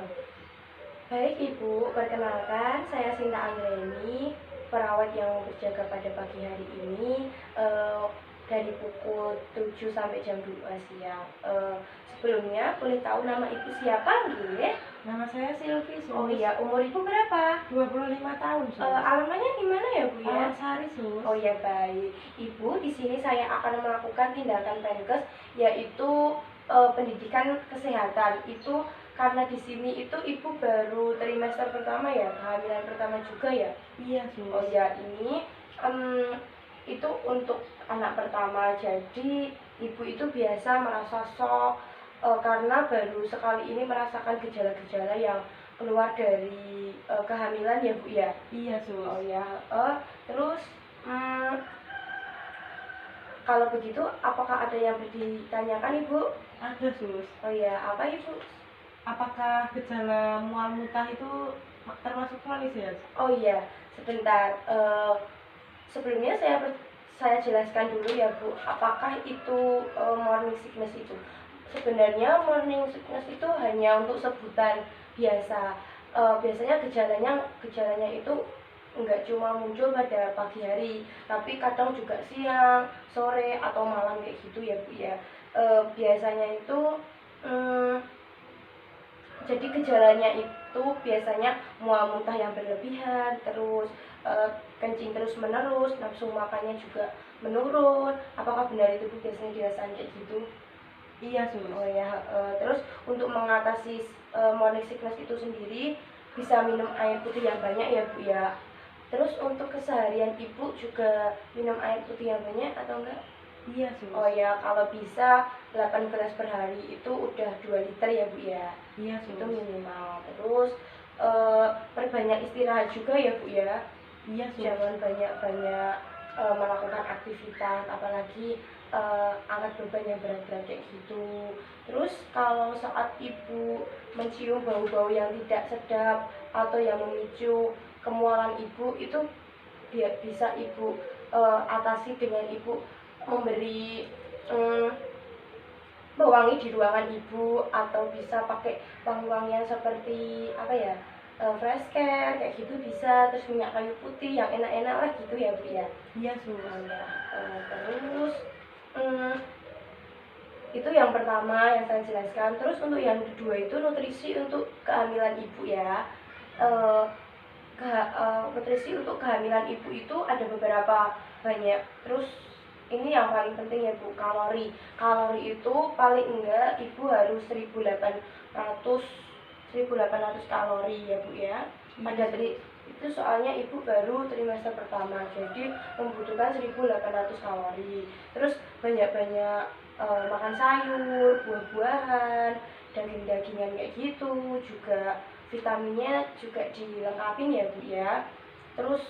Oh, baik Ibu, perkenalkan saya Sinta Anggreni, perawat yang berjaga pada pagi hari ini dari pukul 7 sampai jam 2 siang. Sebelumnya boleh tahu nama Ibu siapa nggih? Nama saya Silvi, Sus. Oh iya, umur Ibu berapa? 25 tahun, Sus. Alamatnya di mana ya, Bu ya? Sari, Sus. Oh ya, baik. Ibu, di sini saya akan melakukan tindakan Penkes, yaitu pendidikan kesehatan. Itu karena di sini itu Ibu baru trimester pertama ya, kehamilan pertama juga ya? Iya, Sus. Oh ya, ini itu untuk anak pertama. Jadi Ibu itu biasa merasa shock karena baru sekali ini merasakan gejala-gejala yang keluar dari kehamilan ya, Bu ya? Iya, Sus. Oh ya, terus kalau begitu apakah ada yang ditanyakan Ibu? Ada, Sus. Oh ya, apa Ibu? Apakah gejala mual muntah itu termasuk kronis ya? Oh iya, sebentar. Sebelumnya saya jelaskan dulu ya Bu, apakah itu morning sickness itu? Sebenarnya morning sickness itu hanya untuk sebutan biasa. Biasanya gejalanya itu nggak cuma muncul pada pagi hari, tapi kadang juga siang, sore atau malam kayak gitu ya Bu ya. Biasanya itu jadi gejalanya itu biasanya mual muntah yang berlebihan, terus kencing terus menerus, nafsu makannya juga menurun. Apakah benar itu Bu biasanya dirasakan kayak gitu? Iya, Sus. Oh ya, terus untuk mengatasi morning sickness itu sendiri bisa minum air putih yang banyak ya Bu ya. Terus untuk keseharian Ibu juga minum air putih yang banyak atau enggak? Iya, Sus. Oh ya, kalau bisa 8 gelas per hari itu udah 2 liter ya Bu ya. Iya, Sus. Itu minimal. Terus perbanyak istirahat juga ya Bu ya. Iya, Sus. Jangan banyak-banyak melakukan aktivitas, apalagi angkat beban yang berat-berat kayak gitu. Terus kalau saat Ibu mencium bau-bau yang tidak sedap atau yang memicu kemualan Ibu, itu bisa Ibu atasi dengan Ibu memberi pewangi di ruangan Ibu, atau bisa pakai wangi-wangian seperti apa ya, fresh care kayak gitu bisa, terus minyak kayu putih yang enak-enak lah gitu ya Bu ya. Iya, Sus. Ya, terus itu yang pertama yang saya jelaskan. Terus untuk yang kedua itu nutrisi untuk kehamilan Ibu ya. Nutrisi untuk kehamilan Ibu itu ada beberapa banyak. Terus ini yang paling penting ya Bu, kalori. Kalori itu paling enggak Ibu harus 1800 kalori ya Bu ya. Pada itu soalnya Ibu baru trimester pertama, jadi membutuhkan 1800 kalori. Terus banyak-banyak makan sayur, buah-buahan, daging-dagingan kayak gitu, juga vitaminnya juga dilengkapin ya Bu ya. Terus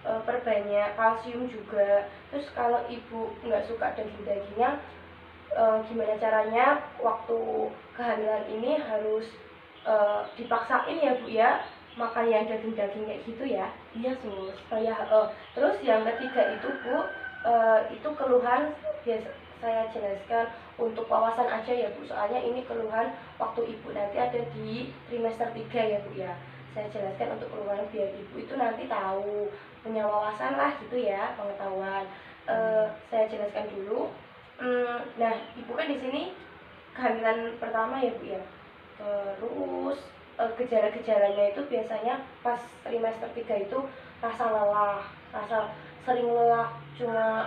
perbanyak kalsium juga. Terus kalau Ibu nggak suka daging-dagingnya, gimana caranya waktu kehamilan ini harus dipaksain ya Bu ya makan yang daging-daging kayak gitu ya. Iya, Sus. Oh ya, terus yang ketiga itu Bu, itu keluhan biasa saya jelaskan untuk wawasan aja ya Bu, soalnya ini keluhan waktu Ibu nanti ada di trimester 3 ya Bu ya. Saya jelaskan untuk keluhan biar Ibu itu nanti tahu, punya wawasan lah gitu ya, pengetahuan. Saya jelaskan dulu. Nah, Ibu kan di sini kehamilan pertama ya Bu ya. Terus gejala-gejalanya itu biasanya pas trimester 3 itu rasa lelah, rasa sering lelah, cuma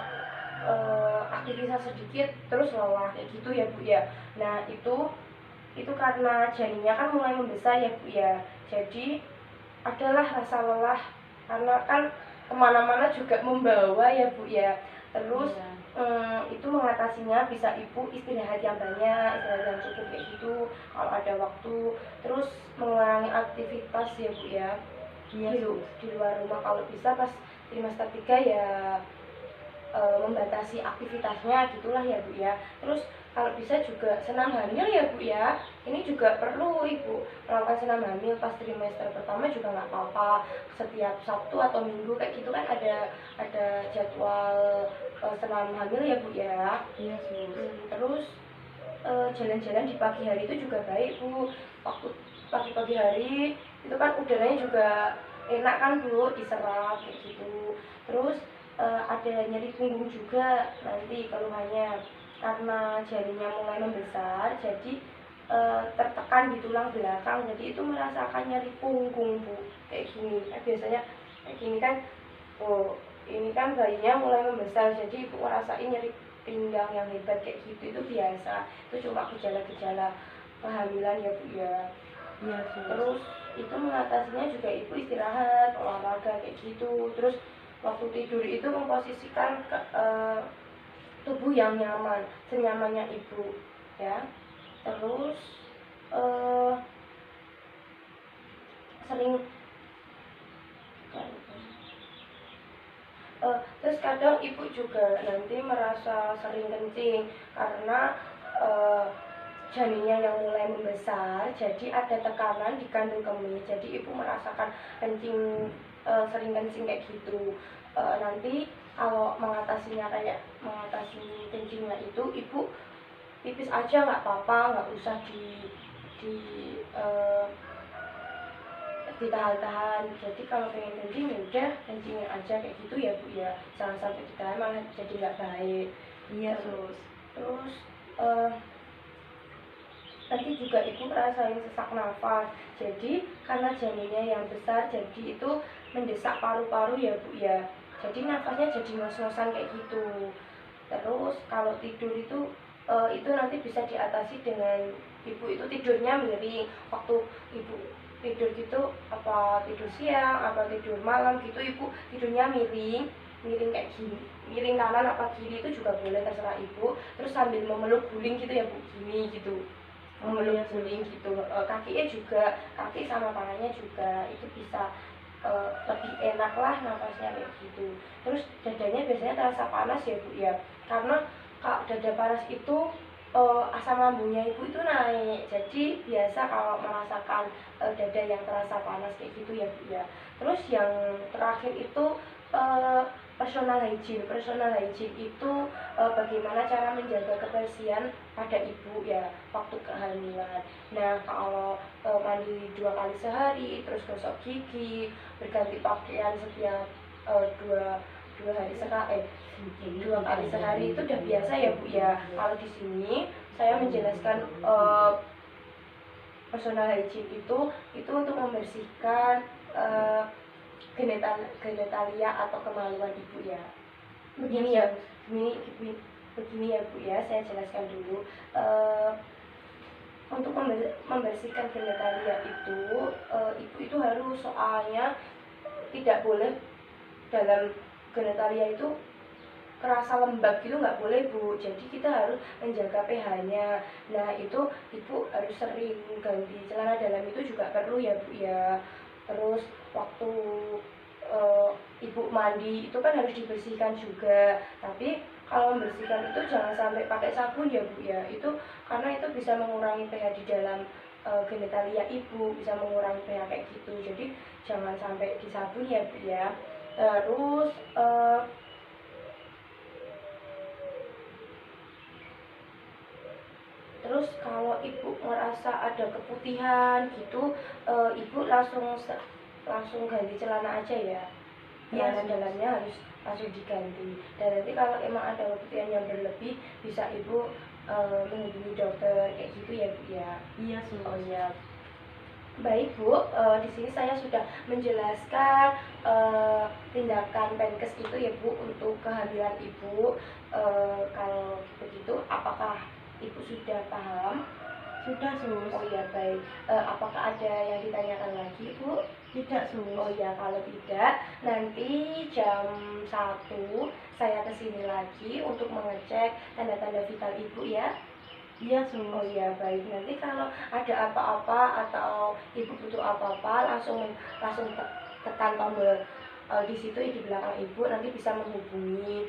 aktivitas sedikit terus lelah kayak gitu ya Bu ya. Nah, itu karena janinnya kan mulai membesar ya Bu ya. Jadi adalah rasa lelah karena kan kemana-mana juga membawa ya Bu ya. Terus itu mengatasinya bisa Ibu istirahat yang banyak, istirahat yang cukup kayak gitu kalau ada waktu. Terus mengurangi aktivitas ya Bu ya. Iya, Di luar rumah kalau bisa pas trimester 3 ya membatasi aktivitasnya gitulah ya Bu ya. Terus kalau bisa juga senam hamil ya Bu ya. Ini juga perlu Ibu melakukan senam hamil pas trimester pertama juga nggak apa-apa. Setiap Sabtu atau Minggu kayak gitu kan ada jadwal senam hamil ya Bu ya. Iya, Sus. Terus jalan-jalan di pagi hari itu juga baik Bu. Waktu pagi-pagi hari itu kan udaranya juga enak kan Bu, diserap kayak gitu. Terus ada nyeri punggung juga nanti keluhannya karena jarinya mulai membesar, jadi tertekan di tulang belakang, jadi itu merasakan nyeri punggung Bu, kayak gini. Biasanya kayak gini kan, oh ini kan bayinya mulai membesar, jadi ibu ngerasain nyeri pinggang yang hebat kayak gitu, itu biasa, itu cuma gejala-gejala kehamilan ya Bu ya. Iya sus. Terus itu mengatasinya juga ibu istirahat, olahraga kayak gitu. Terus waktu tidur itu memposisikan tubuh yang nyaman, senyamannya ibu ya. Terus sering terus kadang ibu juga nanti merasa sering kencing karena janinnya yang mulai membesar, jadi ada tekanan di kandung kemih, jadi ibu merasakan kencing, sering kencing kayak gitu. Nanti kalau mengatasi kencingnya itu, ibu pipis aja nggak apa-apa, nggak usah di eh, ditahan-tahan. Jadi kalau pengen kencing ya udah kencingin aja kayak gitu ya Bu ya, jangan sampai ditahan malah jadi nggak baik. Iya sus. Terus nanti juga ibu ngerasain sesak nafas, jadi karena janinnya yang besar, jadi itu mendesak paru-paru ya Bu ya, jadi nafasnya jadi ngos-ngosan kayak gitu. Terus kalau tidur itu nanti bisa diatasi dengan ibu itu tidurnya miring. Waktu ibu tidur gitu, apa tidur siang apa tidur malam gitu, ibu tidurnya miring, miring kayak gini, miring kanan apa kiri itu juga boleh, terserah ibu. Terus sambil memeluk guling gitu ya Bu, gini gitu, memeluk guling gitu. Kakinya juga, kaki sama tangannya juga itu bisa lebih enak lah nafasnya kayak gitu. Terus dadanya biasanya terasa panas ya Bu ya, karena kalau dada panas itu asam lambungnya ibu itu naik, jadi biasa kalau merasakan dada yang terasa panas kayak gitu ya Bu ya. Terus yang terakhir itu personal hygiene. Personal hygiene itu bagaimana cara menjaga kebersihan pada ibu ya waktu kehamilan. Nah kalau mandi 2 kali sehari, terus gosok gigi, berganti pakaian setiap dua hari sekali, 2 kali sehari itu udah biasa ya Bu ya. Kalau di sini saya menjelaskan personal hygiene itu untuk membersihkan genitalia atau kemaluan ibu ya. Begini ya, begini ya Bu ya, saya jelaskan dulu. Untuk membersihkan genitalia itu, ibu itu harus, soalnya tidak boleh dalam genitalia itu kerasa lembab gitu, nggak boleh Bu, jadi kita harus menjaga pH-nya. Nah itu ibu harus sering ganti celana dalam, itu juga perlu ya Bu ya. Terus waktu ibu mandi itu kan harus dibersihkan juga, tapi kalau membersihkan itu jangan sampai pakai sabun ya Bu ya, itu karena itu bisa mengurangi pH di dalam genitalia ibu, bisa mengurangi pH kayak gitu, jadi jangan sampai disabun ya Bu ya. Terus kalau ibu merasa ada keputihan gitu, ibu langsung ganti celana aja ya. Celana dalamnya harus langsung diganti. Dan nanti kalau emang ada keputihan yang berlebih, bisa ibu menghubungi dokter kayak gitu ya Bu ya. Iya sus. Oh ya. Baik Bu, di sini saya sudah menjelaskan tindakan Menkes itu ya Bu untuk kehamilan ibu. Kalau begitu, apakah ibu sudah paham? Sudah sus. Oh ya baik. Apakah ada yang ditanyakan lagi Bu? Tidak sus. Oh ya, kalau tidak, nanti jam 1 saya kesini lagi untuk mengecek tanda-tanda vital ibu ya. Iya sus. Oh iya baik, nanti kalau ada apa-apa atau ibu butuh apa-apa, langsung tekan tombol di situ di belakang ibu, nanti bisa menghubungi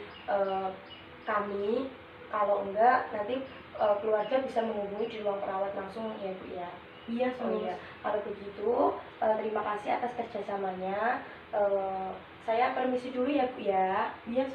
kami. Kalau enggak, nanti keluarga bisa menghubungi di ruang perawat langsung ya Bu ya. Iya sus. Oh iya, kalau begitu terima kasih atas kerjasamanya. Saya permisi dulu ya Bu ya. Iya.